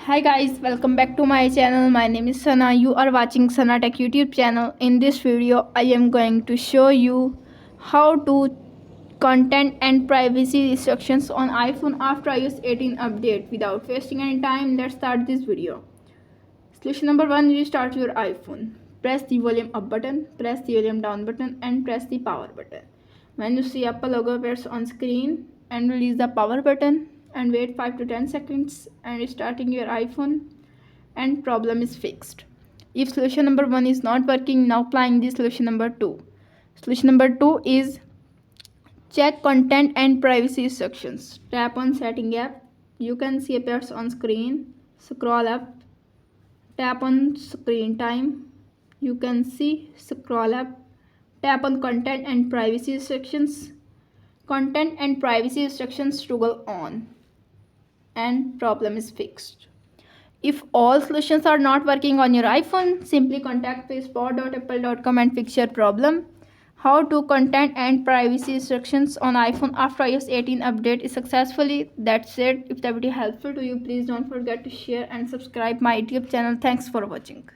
Hi guys, welcome back to my channel. My name is Sana. You are watching Sana Tech YouTube channel. In this video, I am going to show you how to content and privacy restrictions on iPhone after iOS 18 update. Without wasting any time, let's start this video. Solution number 1, restart your iPhone. Press the volume up button, press the volume down button and press the power button. When you see Apple logo appears on screen, and release the power button and wait 5 to 10 seconds and restarting your iPhone and problem is fixed. If solution number 1 is not working, now applying the solution number 2. Solution number 2 is check content and privacy restrictions. Tap on setting app. You can see appears on screen. Scroll up. Tap on screen time. You can see scroll up. Tap on content and privacy restrictions. Content and privacy restrictions toggle on and problem is fixed. If all solutions are not working on your iPhone, simply contact support.apple.com and fix your problem. How to content and privacy restrictions on iPhone after iOS 18 update is successfully. That's it. If the video helpful to you, please don't forget to share and subscribe my YouTube channel. Thanks for watching.